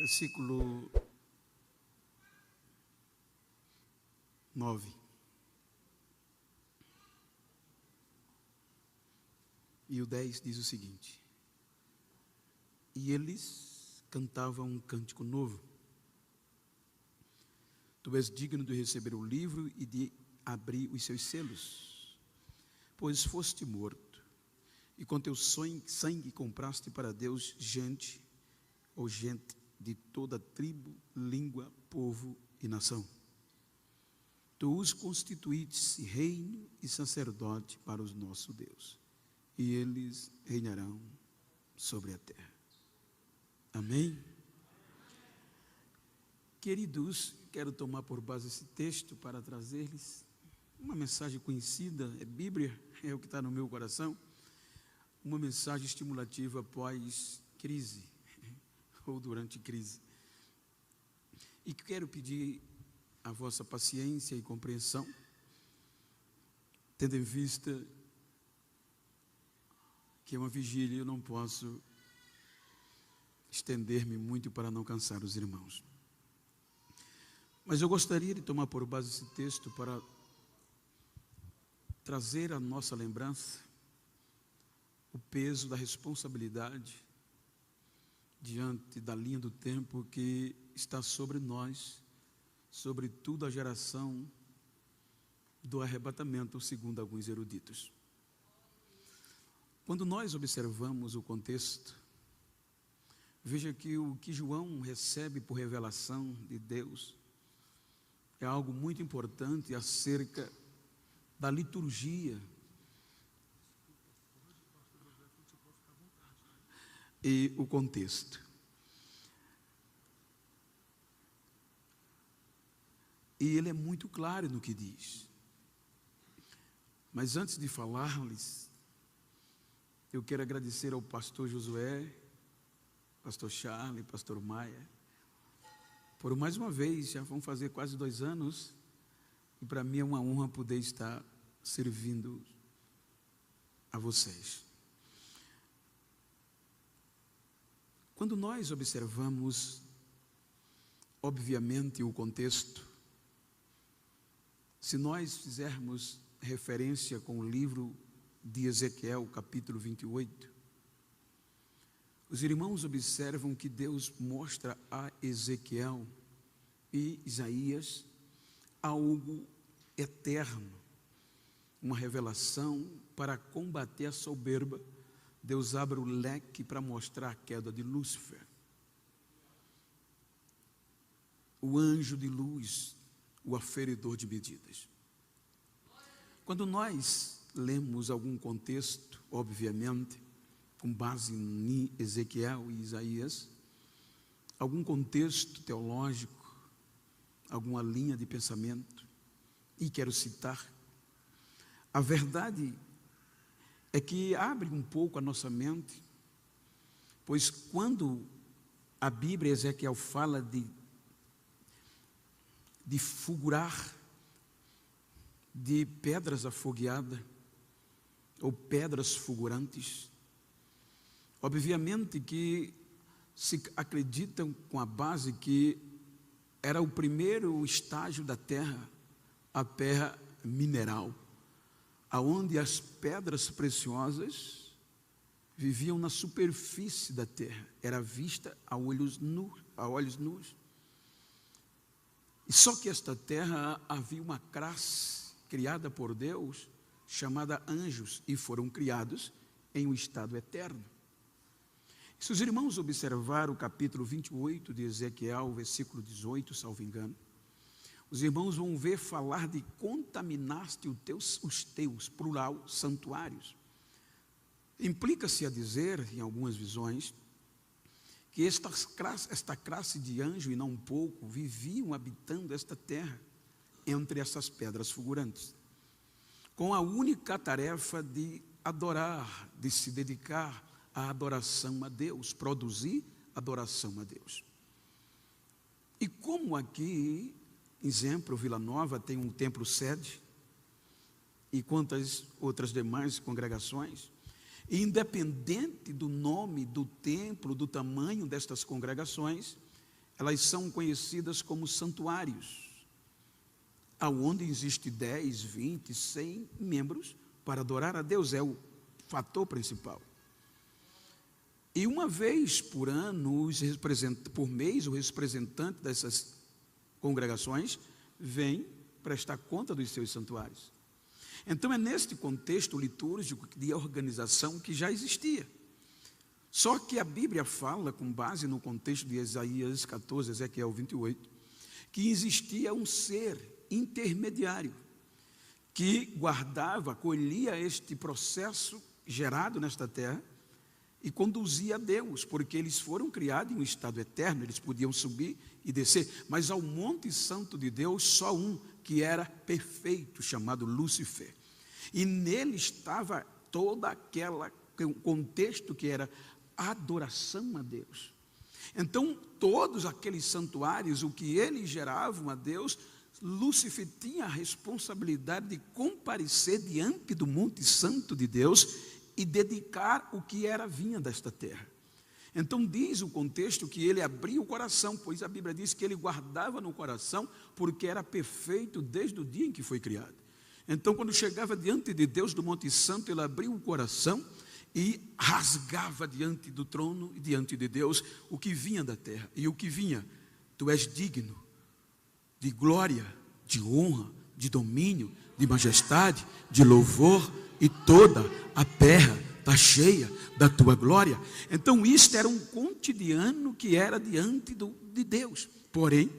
versículo 9. E o 10 diz o seguinte: e eles cantavam um cântico novo. Tu és digno de receber o livro e de abrir os seus selos, pois foste morto, e com teu sangue compraste para Deus gente de toda tribo, língua, povo e nação. Tu os constituíste reino e sacerdote para o nosso Deus, e eles reinarão sobre a terra. Amém? Queridos, quero tomar por base esse texto para trazer-lhes uma mensagem conhecida, é Bíblia, é o que está no meu coração, uma mensagem estimulativa após crise, ou durante crise. E quero pedir a vossa paciência e compreensão, tendo em vista que é uma vigília, eu não posso estender-me muito para não cansar os irmãos. Mas eu gostaria de tomar por base esse texto para trazer à nossa lembrança o peso da responsabilidade diante da linha do tempo que está sobre nós, sobre toda a geração do arrebatamento, segundo alguns eruditos. Quando nós observamos o contexto, veja que o que João recebe por revelação de Deus é algo muito importante acerca da liturgia e o contexto. E ele é muito claro no que diz. Mas antes de falar-lhes, eu quero agradecer ao pastor Josué, pastor Charlie, pastor Maia, por mais uma vez, já vão fazer quase 2 anos, e para mim é uma honra poder estar servindo a vocês. Quando nós observamos, obviamente, o contexto, se nós fizermos referência com o livro de Ezequiel, capítulo 28, os irmãos observam que Deus mostra a Ezequiel e Isaías algo eterno, uma revelação para combater a soberba. Deus abre o leque para mostrar a queda de Lúcifer, o anjo de luz, o aferidor de medidas. Quando nós lemos algum contexto, obviamente, com base em Ezequiel e Isaías, algum contexto teológico, alguma linha de pensamento, e quero citar, a verdade é que abre um pouco a nossa mente, pois quando a Bíblia, Ezequiel fala de fulgurar, de pedras afogueadas, ou pedras fulgurantes, obviamente que se acreditam com a base que era o primeiro estágio da terra, a terra mineral, aonde as pedras preciosas viviam na superfície da terra, era vista a olhos nus. E só que esta terra havia uma classe criada por Deus, chamada anjos, e foram criados em um estado eterno. Se os irmãos observar o capítulo 28 de Ezequiel, versículo 18, salvo engano, os irmãos vão ver falar de contaminaste os teus, plural, santuários. Implica-se a dizer, em algumas visões, que esta classe de anjo, e não um pouco, viviam habitando esta terra, entre essas pedras fulgurantes, com a única tarefa de adorar, de se dedicar à adoração a Deus, produzir adoração a Deus. E como aqui, exemplo, Vila Nova tem um templo sede, e quantas outras demais congregações, e independente do nome do templo, do tamanho destas congregações, elas são conhecidas como santuários, aonde existe 10, 20, 100 membros para adorar a Deus, é o fator principal. E uma vez por ano, por mês, o representante dessas congregações vem prestar conta dos seus santuários. Então é neste contexto litúrgico de organização que já existia. Só que a Bíblia fala, com base no contexto de Isaías 14, Ezequiel 28, que existia um ser intermediário que guardava, acolhia este processo gerado nesta terra e conduzia a Deus, porque eles foram criados em um estado eterno, eles podiam subir e descer, mas ao Monte Santo de Deus, só um que era perfeito, chamado Lúcifer. E nele estava toda aquela contexto que era adoração a Deus. Então, todos aqueles santuários, o que eles geravam a Deus, Lúcifer tinha a responsabilidade de comparecer diante do Monte Santo de Deus e dedicar o que era vinha desta terra. Então diz o contexto que ele abriu o coração, pois a Bíblia diz que ele guardava no coração, porque era perfeito desde o dia em que foi criado. Então quando chegava diante de Deus do Monte Santo, ele abriu o coração e rasgava diante do trono e diante de Deus o que vinha da terra. E o que vinha: tu és digno de glória, de honra, de domínio, de majestade, de louvor, e toda a terra está cheia da tua glória. Então isto era um cotidiano que era diante de Deus. Porém,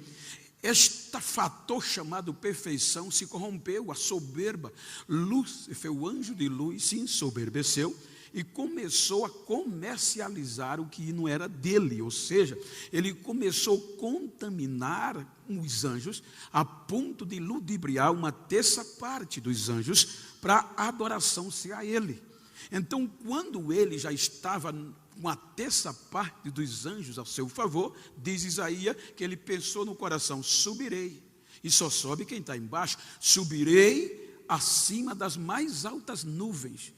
este fator chamado perfeição se corrompeu, a soberba. Lúcifer, o anjo de luz, se ensoberbeceu e começou a comercializar o que não era dele, ou seja, ele começou a contaminar os anjos, a ponto de ludibriar uma terça parte dos anjos para a adoração ser a ele. Então, quando ele já estava com a terça parte dos anjos ao seu favor, diz Isaías que ele pensou no coração: subirei, e só sobe quem está embaixo, subirei acima das mais altas nuvens,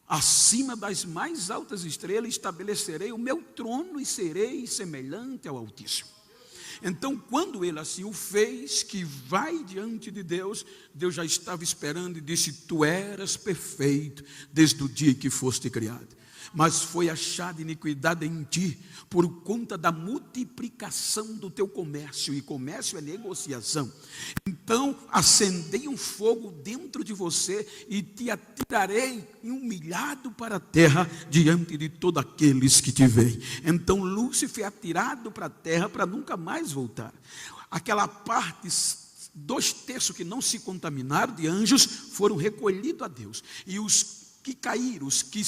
acima das mais altas estrelas, estabelecerei o meu trono e serei semelhante ao Altíssimo. Então, quando ele assim o fez, que vai diante de Deus, Deus já estava esperando e disse: tu eras perfeito desde o dia que foste criado, mas foi achada iniquidade em ti por conta da multiplicação do teu comércio, e comércio é negociação. Então acendei um fogo dentro de você e te atirarei humilhado para a terra diante de todos aqueles que te veem. Então Lúcifer é atirado para a terra para nunca mais voltar. Aquela parte, 2/3 que não se contaminaram de anjos foram recolhidos a Deus, e os que caíram, os que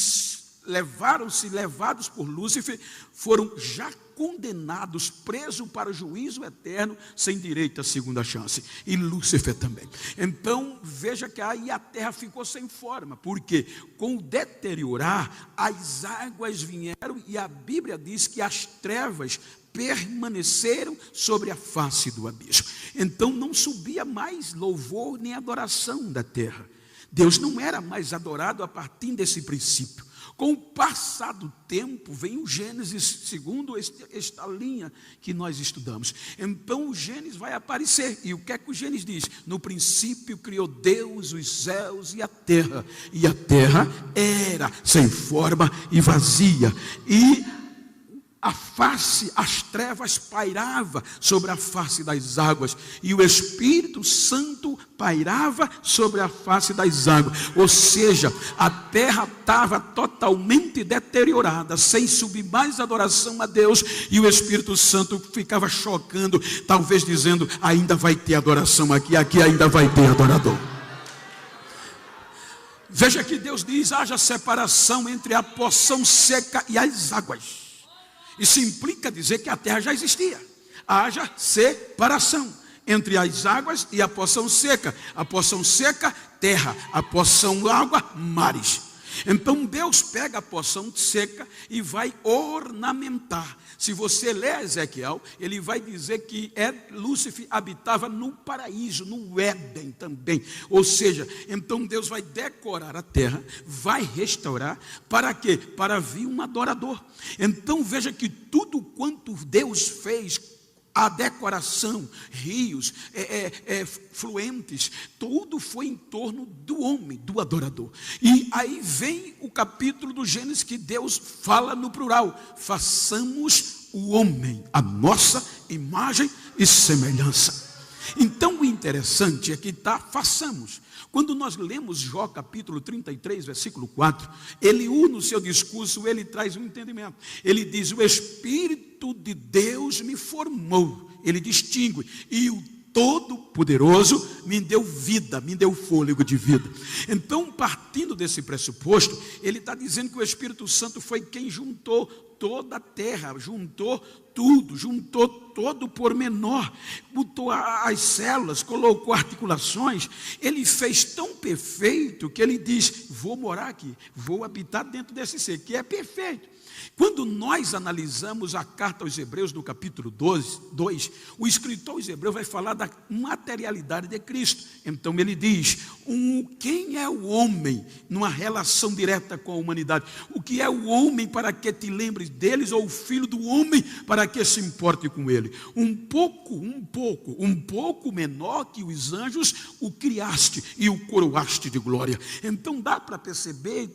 levados por Lúcifer, foram já condenados, presos para o juízo eterno, sem direito à segunda chance, e Lúcifer também. Então veja que aí a terra ficou sem forma, porque com o deteriorar, as águas vieram, e a Bíblia diz que as trevas permaneceram sobre a face do abismo. Então não subia mais louvor nem adoração da terra. Deus não era mais adorado a partir desse princípio. Com o passar do tempo, vem o Gênesis, segundo esta linha que nós estudamos. Então o Gênesis vai aparecer, e o que é que o Gênesis diz? No princípio criou Deus os céus e a terra era sem forma e vazia, e as trevas pairava sobre a face das águas, e o Espírito Santo pairava sobre a face das águas. Ou seja, a terra estava totalmente deteriorada, sem subir mais adoração a Deus, e o Espírito Santo ficava chocando, talvez dizendo: ainda vai ter adoração aqui ainda vai ter adorador. Veja que Deus diz: haja separação entre a porção seca e as águas. Isso implica dizer que a terra já existia. Haja separação entre as águas e a porção seca. A porção seca, terra. A porção água, mares. Então Deus pega a porção seca e vai ornamentar. Se você ler Ezequiel, ele vai dizer que Lúcifer habitava no paraíso, no Éden também. Ou seja, então Deus vai decorar a terra, vai restaurar, para quê? Para vir um adorador. Então veja que tudo quanto Deus fez a decoração, rios, fluentes, tudo foi em torno do homem, do adorador. E aí vem o capítulo do Gênesis que Deus fala no plural: façamos o homem a nossa imagem e semelhança. Então o interessante é que está façamos. Quando nós lemos Jó capítulo 33, versículo 4, Eliú no seu discurso, ele traz um entendimento. Ele diz: o Espírito de Deus me formou. Ele distingue: e o Todo-Poderoso me deu vida, me deu fôlego de vida. Então, partindo desse pressuposto, ele está dizendo que o Espírito Santo foi quem juntou toda a terra, juntou tudo, juntou todo o pormenor, botou as células, colocou articulações. Ele fez tão perfeito que ele diz: vou morar aqui, vou habitar dentro desse ser, que é perfeito. Quando nós analisamos a carta aos Hebreus no capítulo 2, o escritor aos Hebreus vai falar da materialidade de Cristo. Então ele diz: quem é o homem numa relação direta com a humanidade? O que é o homem para que te lembres deles, ou o filho do homem para que se importe com ele? Um pouco menor que os anjos o criaste e o coroaste de glória. Então dá para perceber,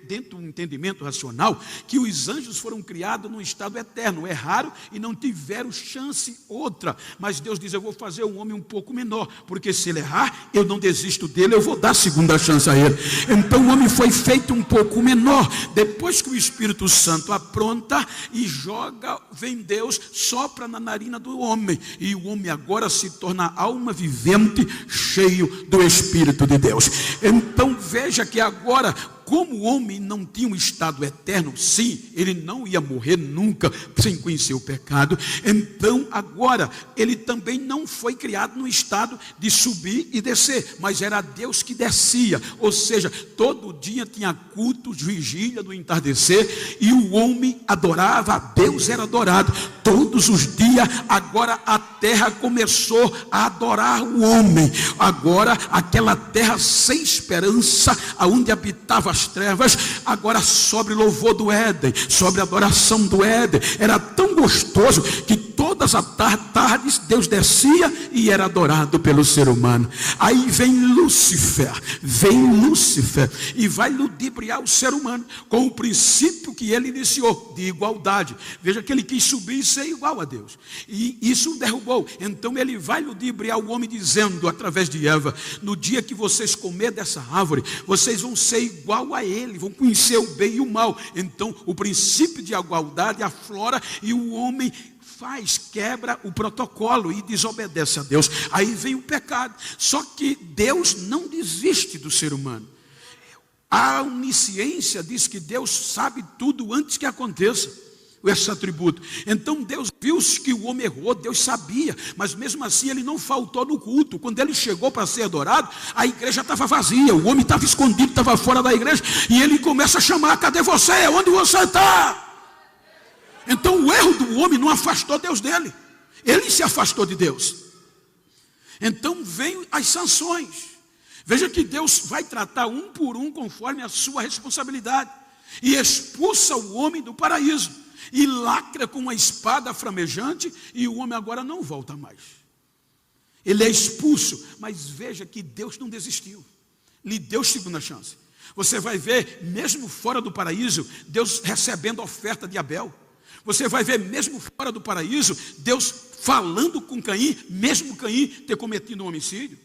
dentro do entendimento racional, que os anjos foram criados num estado eterno, erraram e não tiveram chance outra, mas Deus diz: eu vou fazer um homem um pouco menor, porque se ele errar, eu não desisto dele, eu vou dar segunda chance a ele. Então o homem foi feito um pouco menor. Depois que o Espírito Santo apronta e joga, vem Deus, sopra na narina do homem, e o homem agora se torna alma vivente, cheio do Espírito de Deus. Então veja que agora, como o homem não tinha um estado eterno, sim, ele não ia morrer nunca sem conhecer o pecado. Então agora ele também não foi criado no estado de subir e descer, mas era Deus que descia. Ou seja, todo dia tinha cultos, vigília do entardecer, e o homem adorava, Deus era adorado todos os dias. Agora a terra começou a adorar o homem. Agora aquela terra sem esperança, aonde habitava as trevas, agora sobre louvor do Éden, sobre adoração do Éden. Era tão gostoso que todas as tardes Deus descia e era adorado pelo ser humano. Aí vem Lúcifer e vai ludibriar o ser humano com o princípio que ele iniciou de igualdade. Veja que ele quis subir e ser igual a Deus, e isso derrubou. Então ele vai ludibriar o homem dizendo, através de Eva: no dia que vocês comer dessa árvore, vocês vão ser igual a ele, vão conhecer o bem e o mal. Então o princípio de igualdade aflora, e o homem quebra o protocolo e desobedece a Deus. Aí vem o pecado. Só que Deus não desiste do ser humano. A onisciência diz que Deus sabe tudo antes que aconteça esse atributo. Então Deus viu que o homem errou, Deus sabia, mas mesmo assim ele não faltou no culto. Quando ele chegou para ser adorado, a igreja estava vazia, o homem estava escondido, estava fora da igreja, e ele começa a chamar: cadê você? Onde você está? Então o erro do homem não afastou Deus dele, ele se afastou de Deus. Então vem as sanções. Veja que Deus vai tratar um por um conforme a sua responsabilidade, e expulsa o homem do paraíso, e lacra com uma espada flamejante, e o homem agora não volta mais. Ele é expulso, mas veja que Deus não desistiu, lhe deu segunda chance. Você vai ver, mesmo fora do paraíso, Deus recebendo a oferta de Abel. Você vai ver, mesmo fora do paraíso, Deus falando com Caim, mesmo Caim ter cometido um homicídio.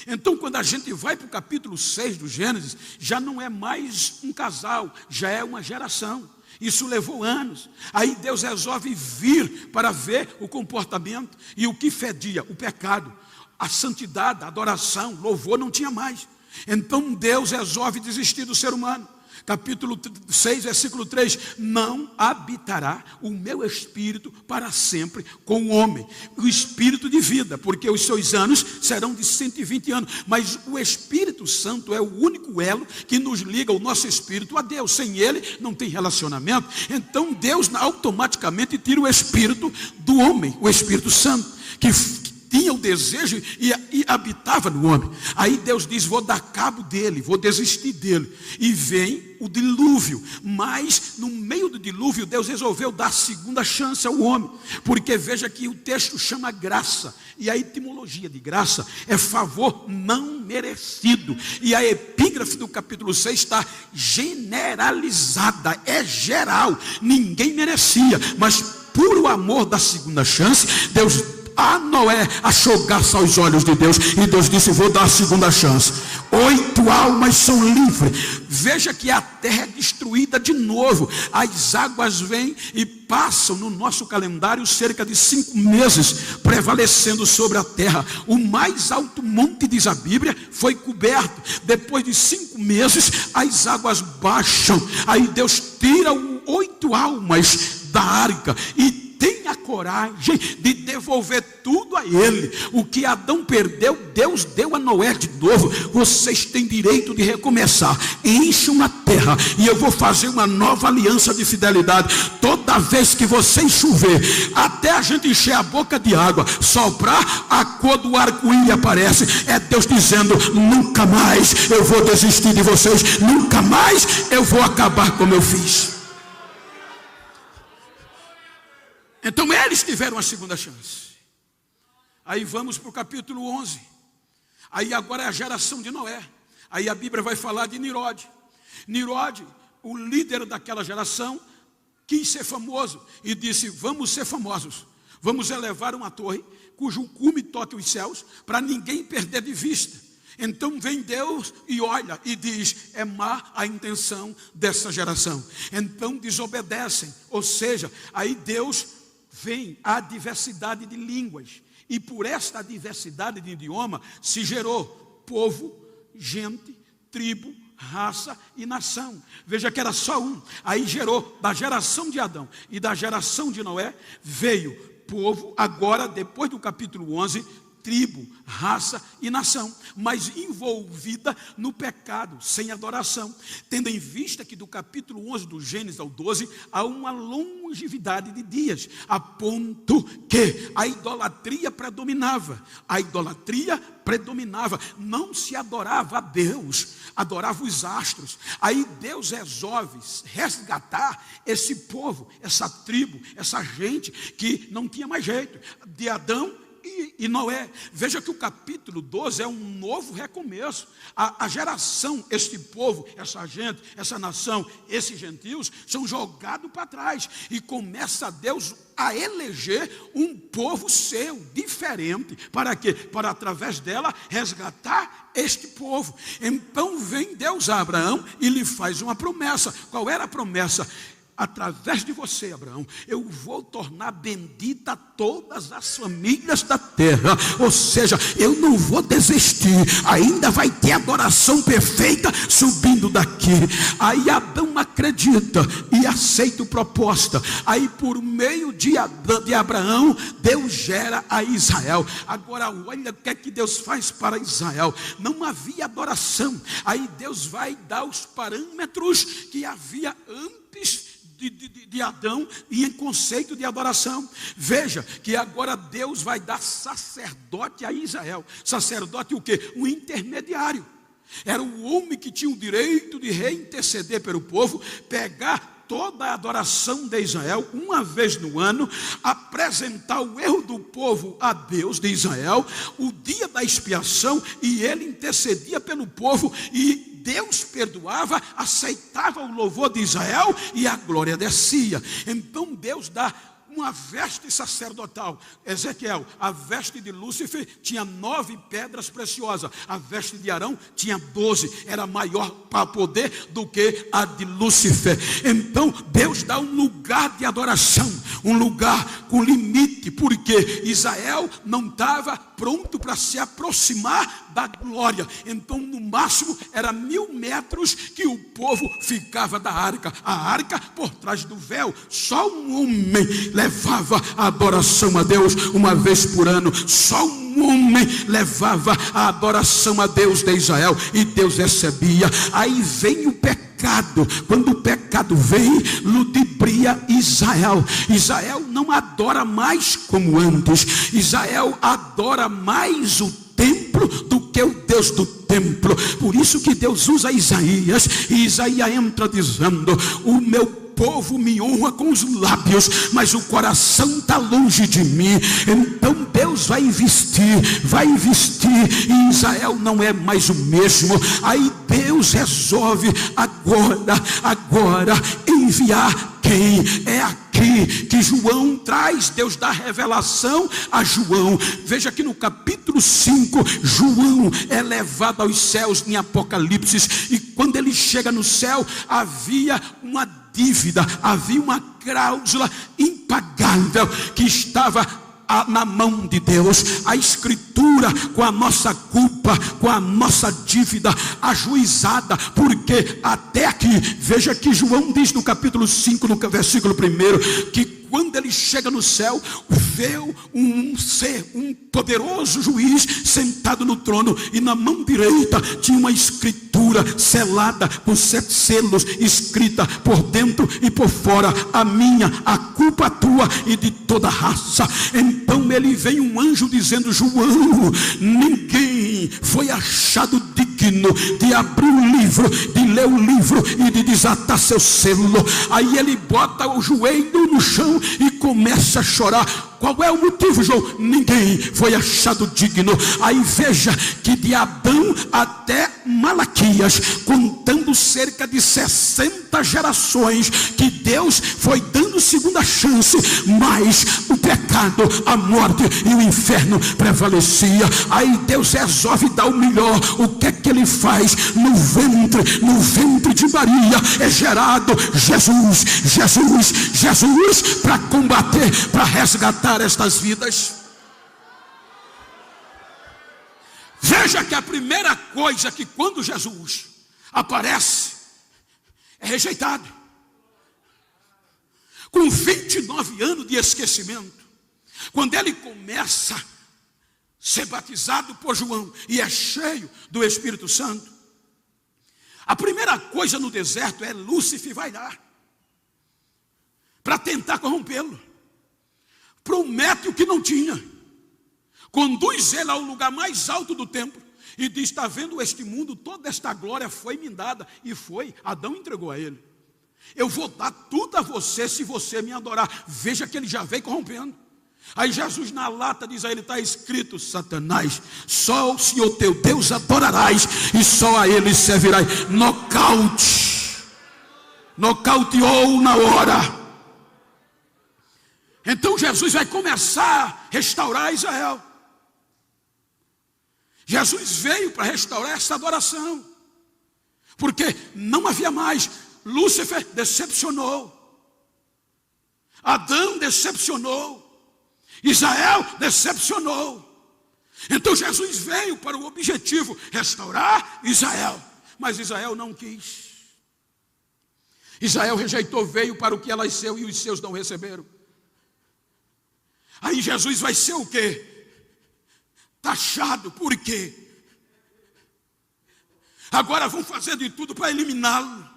Então, quando a gente vai para o capítulo 6 do Gênesis, já não é mais um casal, já é uma geração. Isso levou anos. Aí Deus resolve vir para ver o comportamento, e o que fedia, o pecado, a santidade, a adoração, louvor não tinha mais. Então Deus resolve desistir do ser humano. Capítulo 6, versículo 3: não habitará o meu espírito para sempre com o homem, o espírito de vida, porque os seus anos serão de 120 anos. Mas o Espírito Santo é o único elo que nos liga o nosso espírito a Deus. Sem ele não tem relacionamento. Então Deus automaticamente tira o espírito do homem, o Espírito Santo, que tinha o desejo e habitava no homem. Aí Deus diz: vou dar cabo dele, vou desistir dele. E vem o dilúvio. Mas no meio do dilúvio, Deus resolveu dar segunda chance ao homem. Porque veja que o texto chama graça. E a etimologia de graça é favor não merecido. E a epígrafe do capítulo 6 está generalizada, é geral. Ninguém merecia, mas por o amor da segunda chance, Deus a Noé achou graça aos olhos de Deus, e Deus disse: vou dar a segunda chance. 8 almas são livres. Veja que a terra é destruída de novo. As águas vêm e passam no nosso calendário cerca de 5 meses prevalecendo sobre a terra. O mais alto monte, diz a Bíblia, foi coberto. Depois de 5 meses as águas baixam. Aí Deus tira 8 almas da arca e tem a coragem de devolver tudo a ele. O que Adão perdeu, Deus deu a Noé de novo. Vocês têm direito de recomeçar. Encham a terra e eu vou fazer uma nova aliança de fidelidade. Toda vez que vocês chover, até a gente encher a boca de água, soprar, a cor do arco-íris aparece. É Deus dizendo: nunca mais eu vou desistir de vocês, nunca mais eu vou acabar como eu fiz. Então eles tiveram a segunda chance. Aí vamos para o capítulo 11. Aí agora é a geração de Noé. Aí a Bíblia vai falar de Nimrod. Nimrod, o líder daquela geração, quis ser famoso e disse: vamos ser famosos. Vamos elevar uma torre cujo cume toque os céus, para ninguém perder de vista. Então vem Deus e olha e diz: é má a intenção dessa geração. Então desobedecem. Ou seja, aí Deus vem a diversidade de línguas, e por esta diversidade de idioma se gerou povo, gente, tribo, raça e nação. Veja que era só um. Aí gerou da geração de Adão e da geração de Noé, veio povo. Agora, depois do capítulo 11, tribo, raça e nação, mas envolvida no pecado, sem adoração, tendo em vista que do capítulo 11 do Gênesis ao 12 há uma longevidade de dias, a ponto que a idolatria predominava. Não se adorava a Deus, adorava os astros. Aí Deus resolve resgatar esse povo, essa tribo, essa gente que não tinha mais jeito, de Adão e Noé. Veja que o capítulo 12 é um novo recomeço. A geração, este povo, essa gente, essa nação, esses gentios são jogados para trás, e começa Deus a eleger um povo seu, diferente. Para quê? Para através dela resgatar este povo. Então vem Deus a Abraão e lhe faz uma promessa. Qual era a promessa? Através de você, Abraão, eu vou tornar bendita todas as famílias da terra. Ou seja, eu não vou desistir. Ainda vai ter adoração perfeita subindo daqui. Aí Adão acredita e aceita a proposta. Aí por meio de Abraão, Deus gera a Israel. Agora olha o que é que Deus faz para Israel. Não havia adoração. Aí Deus vai dar os parâmetros que havia antes de Adão, e em conceito de adoração. Veja que agora Deus vai dar sacerdote a Israel. Sacerdote o quê? Um intermediário. Era o homem que tinha o direito de reinterceder pelo povo, pegar toda a adoração de Israel uma vez no ano, apresentar o erro do povo a Deus de Israel, o dia da expiação, e ele intercedia pelo povo, e Deus perdoava, aceitava o louvor de Israel e a glória descia. Então Deus dá uma veste sacerdotal. Ezequiel, a veste de Lúcifer tinha 9 pedras preciosas, a veste de Arão tinha 12, era maior para poder do que a de Lúcifer. Então Deus dá um lugar de adoração, um lugar com limite, porque Israel não estava pronto para se aproximar da glória. Então no máximo era 1000 metros que o povo ficava da arca, a arca por trás do véu. Só um homem levava a adoração a Deus uma vez por ano. Só um homem levava a adoração a Deus de Israel, e Deus recebia. Aí vem o pecado quando o pecado vem, ludibria Israel. Israel não adora mais como antes. Israel adora mais o templo do que o Deus do templo. Por isso que Deus usa Isaías, e Isaías entra dizendo: o meu povo me honra com os lábios, mas o coração está longe de mim. Então Deus vai investir, e Israel não é mais o mesmo. Aí Deus resolve agora enviar quem? É aqui que João traz. Deus dá revelação a João. Veja que no capítulo 5, João é levado aos céus em Apocalipse, e quando ele chega no céu, havia uma dívida, havia uma cláusula impagável que estava na mão de Deus. A escritura, com a nossa culpa, com a nossa dívida ajuizada, porque até aqui, veja que João diz no capítulo 5, no versículo 1, que quando ele chega no céu, vê um poderoso juiz sentado no trono, e na mão direita tinha uma escritura selada com 7 selos, escrita por dentro e por fora: a minha, a culpa a tua e de toda a raça. Então ele vem um anjo dizendo: João, ninguém foi achado digno de abrir o livro, de ler o livro e de desatar seu selo. Aí ele bota o joelho no chão e começa a chorar. Qual é o motivo, João? Ninguém foi achado digno. Aí veja que de Adão até Malaquias, contando cerca de 60 gerações, que Deus foi dando segunda chance, mas o pecado, a morte e o inferno prevalecia. Aí Deus resolve dar o melhor. O que é que ele faz? No ventre de Maria é gerado Jesus, para combater, para resgatar estas vidas. Veja que a primeira coisa que quando Jesus aparece é rejeitado. Com 29 anos de esquecimento, quando ele começa a ser batizado por João e é cheio do Espírito Santo, a primeira coisa no deserto é Lúcifer vai lá para tentar corrompê-lo. Promete o que não tinha, conduz ele ao lugar mais alto do templo e diz: está vendo este mundo, toda esta glória foi me dada. E foi, Adão entregou a ele. Eu vou dar tudo a você se você me adorar. Veja que ele já veio corrompendo. Aí Jesus na lata diz a ele: está escrito, Satanás, só o Senhor teu Deus adorarás e só a ele servirás. Nocauteou na hora. Então Jesus vai começar a restaurar Israel. Jesus veio para restaurar essa adoração, porque não havia mais. Lúcifer decepcionou, Adão decepcionou, Israel decepcionou. Então Jesus veio para o objetivo restaurar Israel, mas Israel não quis. Israel rejeitou, veio para o que ela nasceu e os seus não receberam. Aí Jesus vai ser o quê? Taxado. Por quê? Agora vão fazer de tudo para eliminá-lo.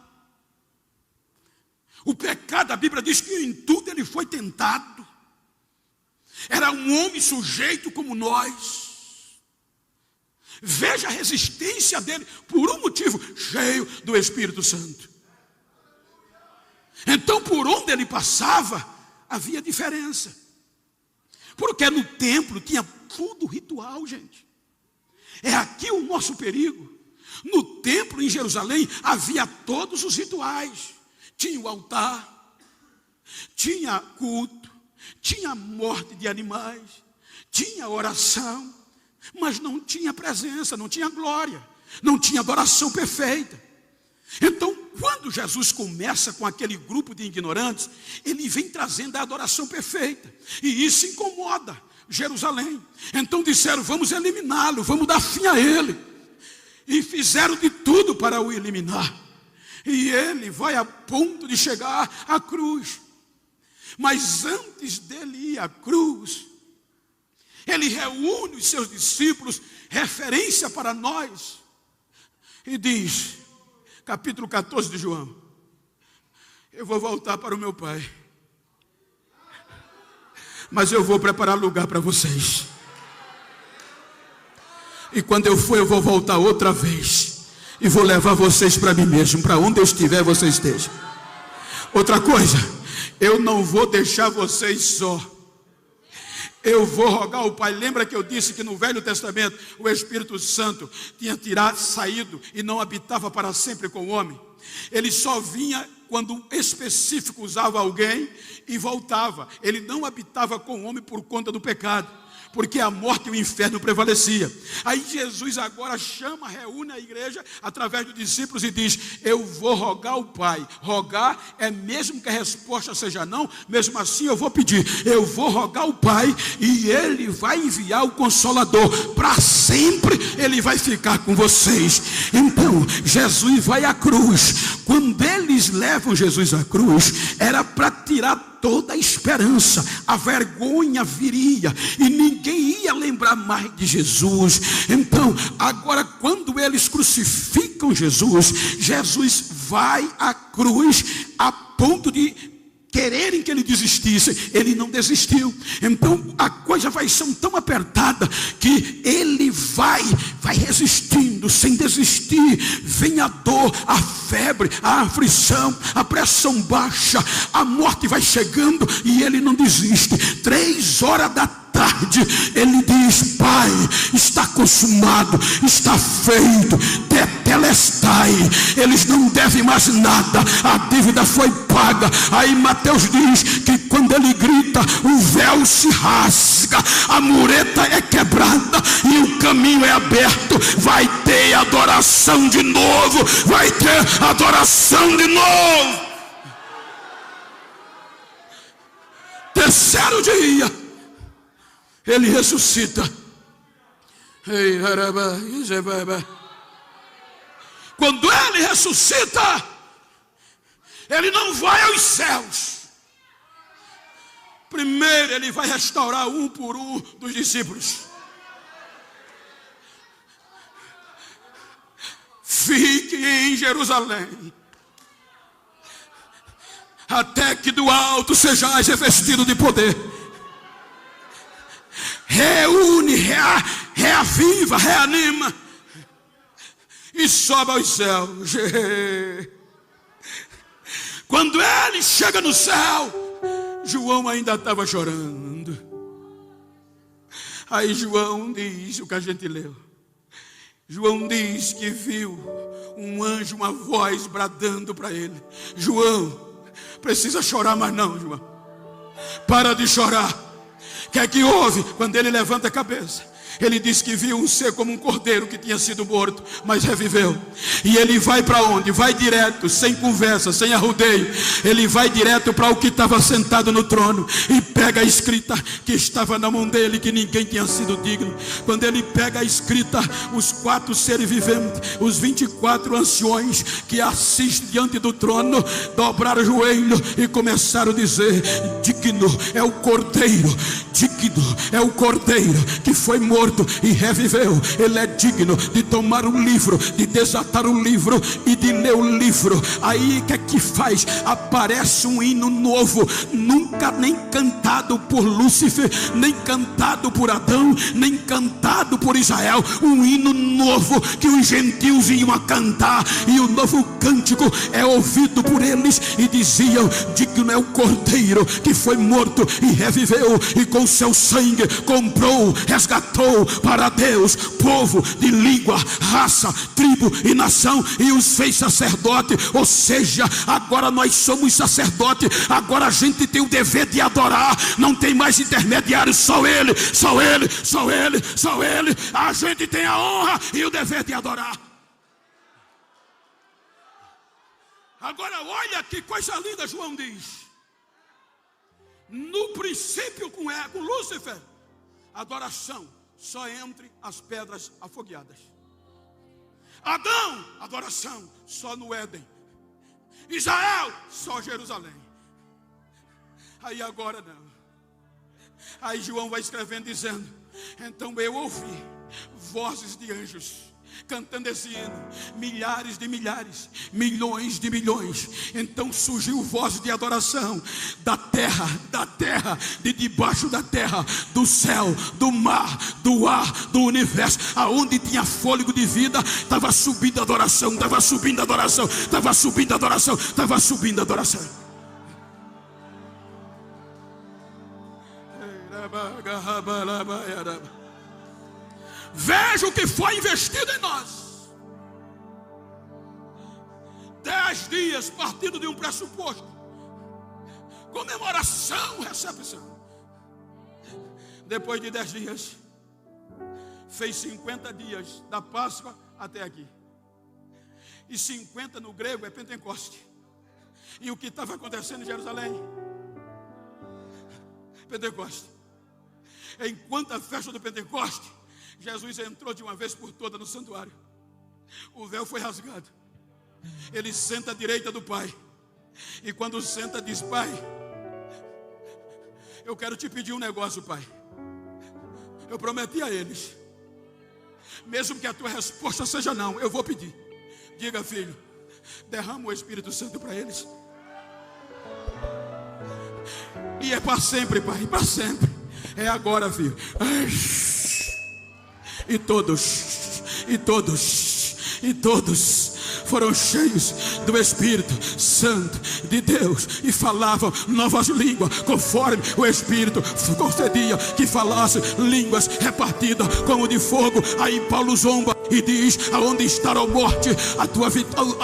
O pecado, a Bíblia diz que em tudo ele foi tentado. Era um homem sujeito como nós. Veja a resistência dele, por um motivo: cheio do Espírito Santo. Então por onde ele passava havia diferença. Porque no templo tinha tudo ritual, gente. É aqui o nosso perigo. No templo em Jerusalém havia todos os rituais. Tinha o altar, tinha culto, tinha morte de animais, tinha oração, mas não tinha presença, não tinha glória, não tinha adoração perfeita. Então, quando Jesus começa com aquele grupo de ignorantes, ele vem trazendo a adoração perfeita, e isso incomoda Jerusalém. Então disseram: vamos eliminá-lo, vamos dar fim a ele. E fizeram de tudo para o eliminar. E ele vai a ponto de chegar à cruz. Mas antes dele ir à cruz, ele reúne os seus discípulos, referência para nós, e diz: capítulo 14 de João. Eu vou voltar para o meu Pai, mas eu vou preparar lugar para vocês. E quando eu for, eu vou voltar outra vez e vou levar vocês para mim mesmo. Para onde eu estiver, vocês estejam. Outra coisa, eu não vou deixar vocês só. Eu vou rogar ao Pai. Lembra que eu disse que no Velho Testamento o Espírito Santo tinha saído e não habitava para sempre com o homem? Ele só vinha quando específico usava alguém e voltava. Ele não habitava com o homem por conta do pecado, porque a morte e o inferno prevaleciam. Aí Jesus agora chama, reúne a igreja através dos discípulos e diz: eu vou rogar ao Pai. Rogar é mesmo que a resposta seja não, mesmo assim eu vou pedir. Eu vou rogar ao Pai e Ele vai enviar o Consolador. Para sempre Ele vai ficar com vocês. Então Jesus vai à cruz. Quando eles levam Jesus à cruz, era para tirar toda a esperança. A vergonha viria e ninguém ia lembrar mais de Jesus. Então, agora quando eles crucificam Jesus, Jesus vai à cruz a ponto de quererem que ele desistisse. Ele não desistiu. Então a coisa vai ser tão apertada que ele vai resistindo sem desistir. Vem a dor, a febre, a aflição, a pressão baixa, a morte vai chegando e ele não desiste. 3 horas da tarde ele diz: Pai, está consumado, está feito, tetelestai. Eles não devem mais nada, a dívida foi paga. Aí Mateus diz que quando ele grita, o véu se rasga, a mureta é quebrada e o caminho é aberto. Vai ter adoração de novo, vai ter adoração de novo. Terceiro dia ele ressuscita. Quando ele ressuscita, ele não vai aos céus. Primeiro ele vai restaurar um por um dos discípulos. Fique em Jerusalém, até que do alto sejais revestido de poder. Reúne, reaviva, reanima e sobe aos céus. Quando ele chega no céu, João ainda estava chorando. Aí João diz o que a gente leu. João diz que viu um anjo, uma voz bradando para ele: João, precisa chorar mais não, João. Para de chorar. O que é que houve? Quando ele levanta a cabeça, ele diz que viu um ser como um cordeiro que tinha sido morto, mas reviveu. E ele vai para onde? Vai direto, sem conversa, sem arrodeio. Ele vai direto para o que estava sentado no trono e pega a escrita que estava na mão dele, que ninguém tinha sido digno. Quando ele pega a escrita, os 4 seres viventes, os 24 anciões que assistem diante do trono, dobraram o joelho e começaram a dizer: digno é o cordeiro, digno é o cordeiro que foi morto e reviveu. Ele é digno de tomar o livro, de desatar o livro e de ler o livro. Aí o que é que faz? Aparece um hino novo, nunca nem cantado por Lúcifer, nem cantado por Adão, nem cantado por Israel. Um hino novo que os gentios iam a cantar, e o novo cântico é ouvido por eles e diziam: digno é o cordeiro que foi morto e reviveu, e com seu sangue comprou, resgatou para Deus povo de língua, raça, tribo e nação, e os fez sacerdote. Ou seja, agora nós somos sacerdote. Agora a gente tem o dever de adorar. Não tem mais intermediário, só ele, só ele, só ele, só ele. A gente tem a honra e o dever de adorar. Agora olha que coisa linda. João diz: no princípio com Lúcifer, adoração só entre as pedras afogueadas. Adão, adoração só no Éden. Israel, só Jerusalém. Aí agora não. Aí João vai escrevendo dizendo: então eu ouvi vozes de anjos cantando esse hino, milhares de milhares, milhões de milhões. Então surgiu voz de adoração da terra, de debaixo da terra, do céu, do mar, do ar, do universo, aonde tinha fôlego de vida, estava subindo adoração, estava subindo adoração, estava subindo adoração, estava subindo adoração. Veja o que foi investido em nós. 10 dias partindo de um pressuposto: comemoração, recepção. Depois de 10 dias, fez 50 dias da Páscoa até aqui. E 50 no grego é Pentecoste. E o que estava acontecendo em Jerusalém? Pentecoste. Enquanto a festa do Pentecoste, Jesus entrou de uma vez por todas no santuário. O véu foi rasgado. Ele senta à direita do Pai. E quando senta diz: Pai, eu quero te pedir um negócio, Pai. Eu prometi a eles, mesmo que a tua resposta seja não, eu vou pedir. Diga, filho, derrama o Espírito Santo para eles. E é para sempre, Pai, para sempre. É agora, filho. E todos foram cheios do Espírito Santo de Deus e falavam novas línguas, conforme o Espírito concedia que falasse línguas repartidas como de fogo. Aí Paulo zomba e diz: aonde está a morte,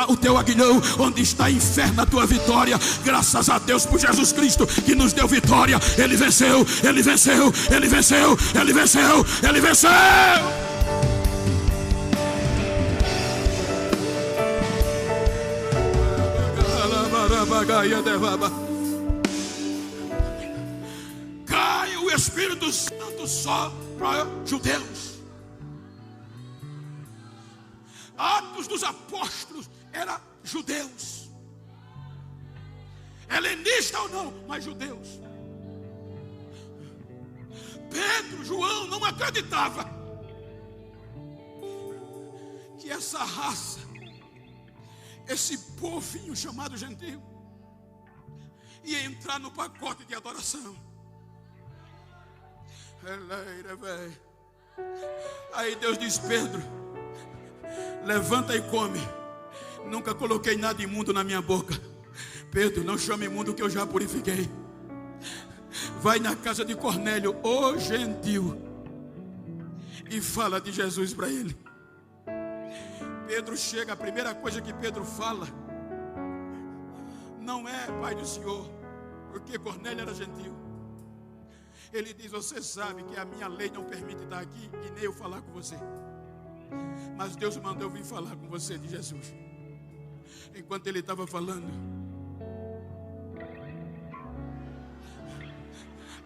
o teu aguilhão? Onde está inferno, a tua vitória? Graças a Deus por Jesus Cristo que nos deu vitória. Ele venceu, ele venceu, ele venceu, ele venceu, ele venceu. Cai o Espírito Santo só para judeus. Atos dos Apóstolos era judeus, helenista ou não, mas judeus. Pedro, João não acreditava que essa raça, esse povinho chamado gentio, ia entrar no pacote de adoração. Aí Deus diz: Pedro, levanta e come. Nunca coloquei nada imundo na minha boca. Pedro, não chame imundo que eu já purifiquei. Vai na casa de Cornélio, o gentio, e fala de Jesus para ele. Pedro chega, a primeira coisa que Pedro fala não é Pai do Senhor, porque Cornélio era gentio. Ele diz: você sabe que a minha lei não permite estar aqui e nem eu falar com você, mas Deus mandou eu vir falar com você de Jesus. Enquanto ele estava falando,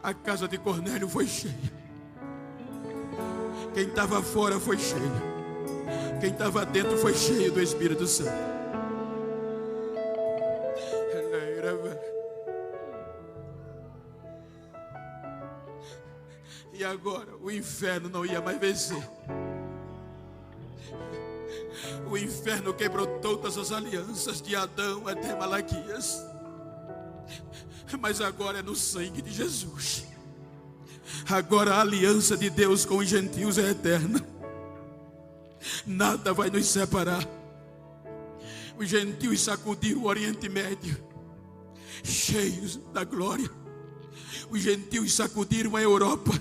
a casa de Cornélio foi cheia. Quem estava fora foi cheio. Quem estava dentro foi cheio do Espírito Santo. E agora o inferno não ia mais vencer. O inferno quebrou todas as alianças de Adão até Malaquias. Mas agora é no sangue de Jesus. Agora a aliança de Deus com os gentios é eterna. Nada vai nos separar. Os gentios sacudiram o Oriente Médio, cheios da glória. Os gentios sacudiram a Europa.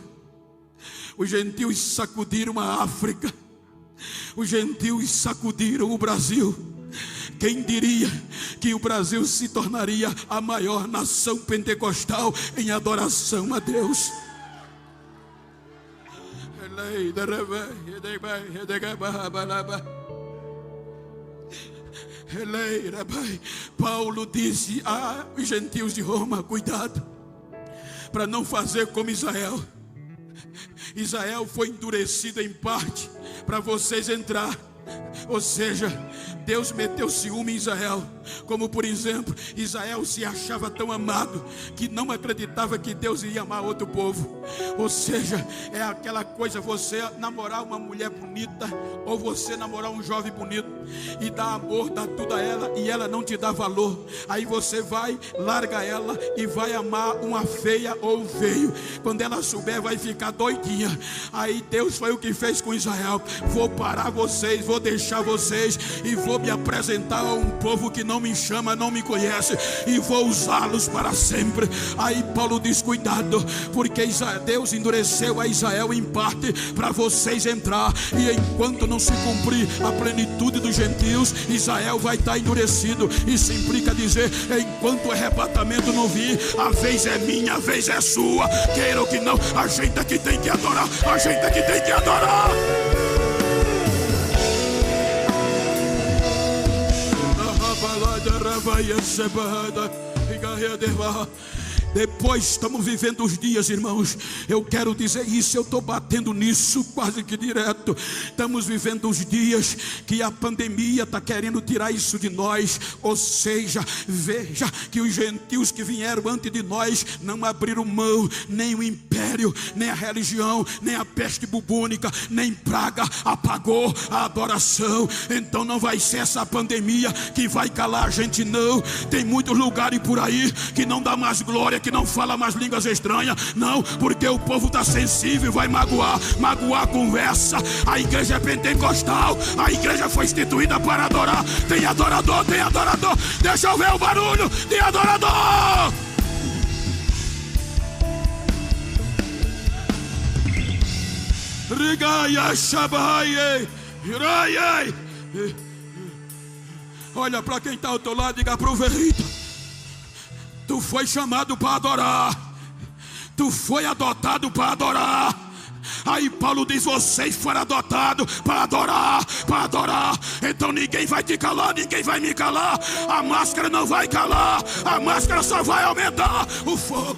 Os gentios sacudiram a África. Os gentios sacudiram o Brasil. Quem diria que o Brasil se tornaria a maior nação pentecostal em adoração a Deus? Paulo disse aos gentios de Roma: cuidado para não fazer como Israel. Israel foi endurecido em parte para vocês entrar. Ou seja, Deus meteu ciúme em Israel. Como por exemplo, Israel se achava tão amado que não acreditava que Deus ia amar outro povo. Ou seja, é aquela coisa, você namorar uma mulher bonita, ou você namorar um jovem bonito e dar amor, dar tudo a ela, e ela não te dá valor. Aí você vai, larga ela e vai amar uma feia ou um feio. Quando ela souber, vai ficar doidinha. Aí Deus foi o que fez com Israel: vou parar vocês, vou deixar vocês e vou me apresentar a um povo que não me chama, não me conhece, e vou usá-los para sempre. Aí Paulo diz: cuidado, porque Deus endureceu a Israel em parte para vocês entrar, e enquanto não se cumprir a plenitude dos gentios, Israel vai estar endurecido. Isso implica dizer: enquanto o arrebatamento não vir, a vez é minha, a vez é sua, queira ou que não, a gente aqui tem que adorar, a gente aqui tem que adorar. Depois estamos vivendo os dias, irmãos, eu quero dizer isso, eu estou batendo nisso quase que direto. Estamos vivendo os dias que a pandemia está querendo tirar isso de nós. Ou seja, veja que os gentios que vieram antes de nós não abriram mão, nem o império, nem a religião, nem a peste bubônica, nem praga apagou a adoração. Então não vai ser essa pandemia que vai calar a gente, não. Tem muitos lugares por aí que não dá mais glória, que não fala mais línguas estranhas, não, porque o povo está sensível e vai magoar a conversa. A igreja é pentecostal, a igreja foi instituída para adorar. Tem adorador, tem adorador. Deixa eu ver o barulho de adorador. Olha para quem está ao teu lado e diga: aproveita. Tu foi chamado para adorar, tu foi adotado para adorar. Aí Paulo diz: vocês foram adotados para adorar, para adorar. Então ninguém vai te calar, ninguém vai me calar. A máscara não vai calar, a máscara só vai aumentar o fogo.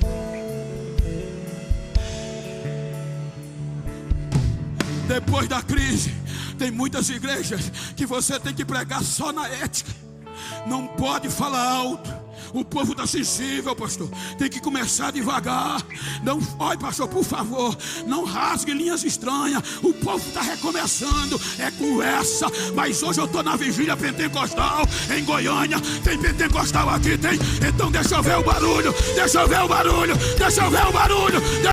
Depois da crise, tem muitas igrejas que você tem que pregar só na ética, não pode falar alto. O povo está sensível, pastor. Tem que começar devagar. Não, olha, pastor, por favor, não rasgue linhas estranhas. O povo está recomeçando. É conversa. Mas hoje eu estou na vigília pentecostal em Goiânia. Tem pentecostal aqui, tem. Então deixa eu ver o barulho. Deixa eu ver o barulho. Deixa eu ver o barulho.